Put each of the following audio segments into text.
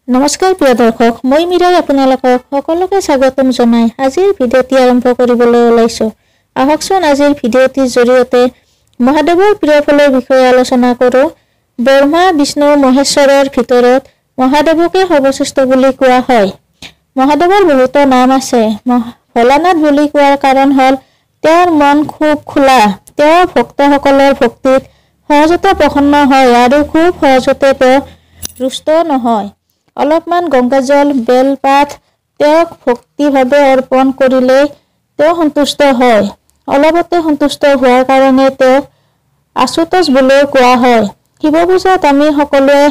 নমস্কাৰ প্ৰিয় দৰ্শক, মই মীৰাই আপোনালোকক সকলোকে স্বাগতম জনাই আজিৰ ভিডিঅ'টি আৰম্ভ কৰিবলৈ ওলাইছোঁ। আহকচোন আজিৰ ভিডিঅ'টিৰ জৰিয়তে মহাদেৱৰ প্ৰিয় ফলৰ বিষয়ে আলোচনা কৰোঁ। ব্ৰহ্মা, বিষ্ণু, মহেশ্বৰৰ ভিতৰত মহাদেৱকে সৰ্বশ্ৰেষ্ঠ বুলি কোৱা হয়। মহাদেৱৰ বহুতো নাম আছে। ভোলানাথ বুলি কোৱাৰ কাৰণ হ'ল তেওঁৰ মন খুব খোলা। তেওঁ ভক্তসকলৰ ভক্তিত সহজতে প্ৰসন্ন হয় আৰু খুব সহজতে তেওঁ ৰুষ্ট নহয়। অলপমান গংগাজল, বেলপাত তেওঁক ভক্তিভাৱে অৰ্পণ কৰিলেই তেওঁ সন্তুষ্ট হয়। অলপতে সন্তুষ্ট হোৱাৰ কাৰণে তেওঁক আশুতোষ বুলিও কোৱা হয়। শিৱ পূজাত আমি সকলোৱে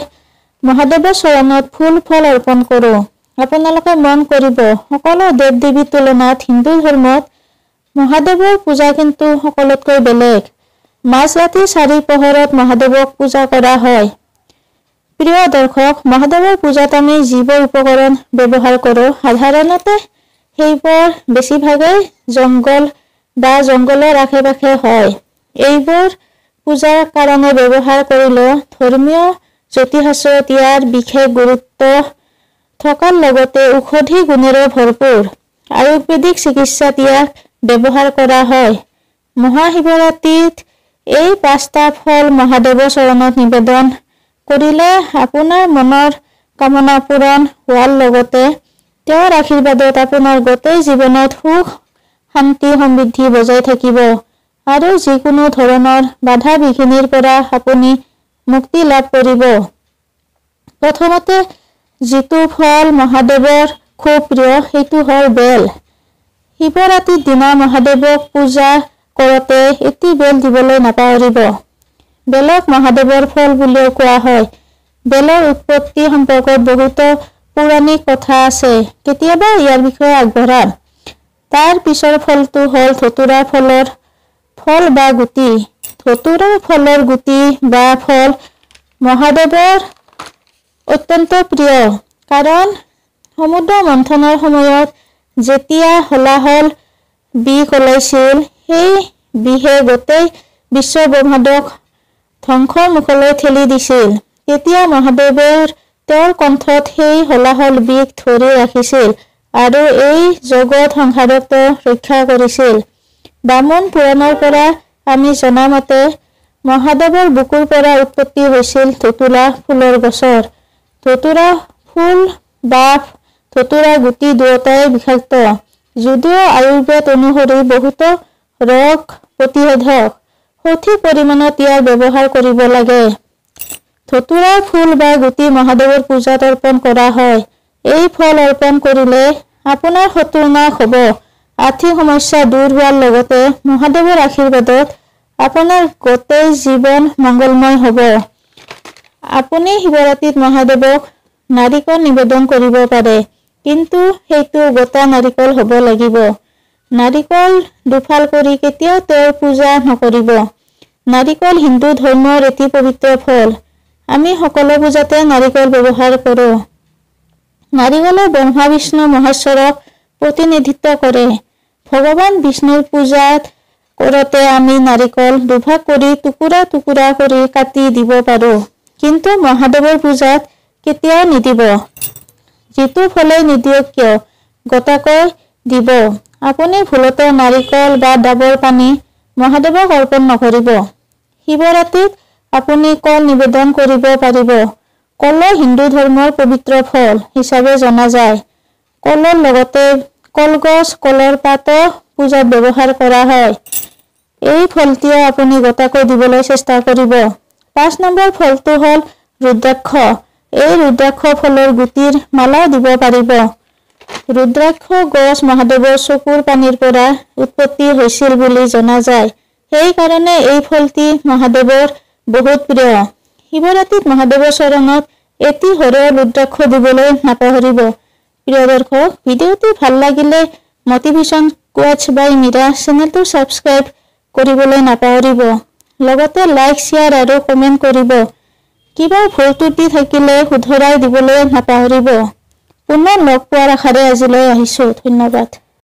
মহাদেৱৰ চৰণত ফুল ফল অৰ্পণ কৰোঁ। আপোনালোকে মন কৰিব, সকলো দেৱ দেৱীৰ তুলনাত হিন্দু ধৰ্মত মহাদেৱৰ পূজা কিন্তু সকলোতকৈ বেলেগ। মাজৰাতি 4 প্ৰহৰত মহাদেৱক পূজা কৰা হয়। প্ৰিয় দৰ্শক, মহাদেৱৰ পূজাত আমি যিবোৰ উপকৰণ ব্যৱহাৰ কৰোঁ, সাধাৰণতে সেইবোৰ বেছিভাগেই জংঘল বা জংঘলৰ আশে-পাশে হয়। এইবোৰ পূজাৰ কাৰণে ব্যৱহাৰ কৰিলেও ধৰ্মীয় জ্যোতিষাস্ত্ৰত ইয়াৰ বিশেষ গুৰুত্ব থকাৰ লগতে ঔষধি গুণেৰে ভৰপূৰ। আয়ুৰ্বেদিক চিকিৎসাত ইয়াক ব্যৱহাৰ কৰা হয়। মহাশিৱৰাত্ৰিত এই 5টা ফল মহাদেৱৰ চৰণত নিবেদন কৰিলে আপোনাৰ মনৰ কামনা পূৰণ হোৱাৰ লগতে তেওঁৰ আশীৰ্বাদত আপোনাৰ গোটেই জীৱনত সুখ, শান্তি, সমৃদ্ধি বজাই থাকিব আৰু যিকোনো ধৰণৰ বাধা বিঘিনিৰ পৰা আপুনি মুক্তি লাভ কৰিব। প্ৰথমতে যিটো ফল মহাদেৱৰ খুব প্ৰিয় সেইটো হ'ল বেল। শিৱৰাত্ৰিৰ দিনা মহাদেৱক পূজা কৰোঁতে এটি বেল দিবলৈ নাপাহৰিব। বেলক মহাদেৱৰ ফল বুলিও কোৱা হয়। বেলৰ উৎপত্তি সম্পৰ্কত বহুতো পৌৰাণিক কথা আছে। কেতিয়াবা ইয়াৰ বিষয়ে আগবঢ়াম। তাৰ পিছৰ ফলটো হ'ল ধতুৰা ফলৰ ফল বা গুটি। ধতুৰা ফলৰ গুটি বা ফল মহাদেৱৰ অত্যন্ত প্ৰিয়, কাৰণ সমুদ্ৰ মন্থনৰ সময়ত যেতিয়া হলাহল বিষ ওলাইছিল, সেই বিষে গোটেই বিশ্ব ব্ৰহ্মাণ্ডক ধ্বংসৰ মুখলৈ ঠেলি দিছিল। তেতিয়া মহাদেৱৰ তেওঁৰ কণ্ঠত সেই হলাহল বিষ ধৰি ৰাখিছিল আৰু এই জগত সংসাৰক তেওঁ ৰক্ষা কৰিছিল। বামন পুৰাণৰ পৰা আমি জনা মতে মহাদেৱৰ বুকুৰ পৰা উৎপত্তি হৈছিল ধতুৰা ফুলৰ গছৰ। ধতুৰা ফুল বা ধতুৰা গুটি দুয়োটাই বিষাক্ত, যদিও আয়ুৰ্বেদ অনুসৰি বহুতো ৰোগ প্ৰতিষেধক সঠিক পৰিমাণত ইয়াৰ ব্যৱহাৰ কৰিব লাগে। ধতুৰাৰ ফুল বা গুটি মহাদেৱৰ পূজাত অৰ্পণ কৰা হয়। এই ফল অৰ্পণ কৰিলে আপোনাৰ শত্ৰু নাশ হ'ব, আৰ্থিক সমস্যা দূৰ হোৱাৰ লগতে মহাদেৱৰ আশীৰ্বাদত আপোনাৰ গোটেই জীৱন মংগলময় হ'ব। আপুনি শিৱৰাত্ৰিত মহাদেৱক নাৰিকল নিবেদন কৰিব পাৰে, কিন্তু সেইটো গোটা নাৰিকল হ'ব লাগিব। নাৰিকল দুফাল কৰি কেতিয়াও তেওঁৰ পূজা নকৰিব। নাৰিকল হিন্দু ধৰ্মৰ এটি পবিত্ৰ ফল। আমি সকলো পূজাতে নাৰিকল ব্যৱহাৰ কৰোঁ। নাৰিকলে ব্ৰহ্মা, বিষ্ণু, মহেশ্বৰক প্ৰতিনিধিত্ব কৰে। ভগৱান বিষ্ণুৰ পূজাত কৰোঁতে আমি নাৰিকল দুভাগ কৰি টুকুৰা টুকুৰা কৰি কাটি দিব পাৰোঁ, কিন্তু মহাদেৱৰ পূজাত কেতিয়াও নিদিব। যিটো ফলেই নিদিয়ক কিয় গোটাকৈ দিব। আপুনি ভুলতে নাৰিকল বা ডাবৰ পানী মহাদেৱক অৰ্পণ নকৰিব। শিৱৰাত্ৰিত আপুনি কল নিবেদন কৰিব পাৰিব। কলো হিন্দু ধৰ্মৰ পবিত্ৰ ফল হিচাপে জনা যায়। কলৰ লগতে কলগছ, কলৰ পাতো পূজাত ব্যৱহাৰ কৰা হয়। এই ফলটিও আপুনি গোটাকৈ দিবলৈ চেষ্টা কৰিব। 5 নম্বৰ ফলটো হ'ল ৰুদ্ৰাক্ষ। এই ৰুদ্ৰাক্ষ ফলৰ গুটিৰ মালাও দিব পাৰিব। ৰুদ্ৰাক্ষ গছ মহাদেৱৰ চকুৰ পানীৰ পৰা উৎপত্তি হৈছিল বুলি জনা যায়। সেইকাৰণে এই ফলটি মহাদেৱৰ বহুত প্ৰিয়। শিৱৰাত্ৰিত মহাদেৱৰ চৰণত এটি হৰেয় ৰুদ্ৰাক্ষ দিবলৈ নাপাহৰিব। প্ৰিয় দৰ্শক, ভিডিঅ'টি ভাল লাগিলে মটিভেশ্যন কোৱাটছ বাই মীৰা চেনেলটো ছাবস্ক্ৰাইব কৰিবলৈ নাপাহৰিব। লগতে লাইক, শ্বেয়াৰ আৰু কমেণ্ট কৰিব। কিবা ভুল ত্ৰুটি থাকিলে শুধৰাই দিবলৈ নাপাহৰিব। পুনৰ লগ পোৱাৰ আশাৰে আজিলৈ আহিছোঁ। ধন্যবাদ।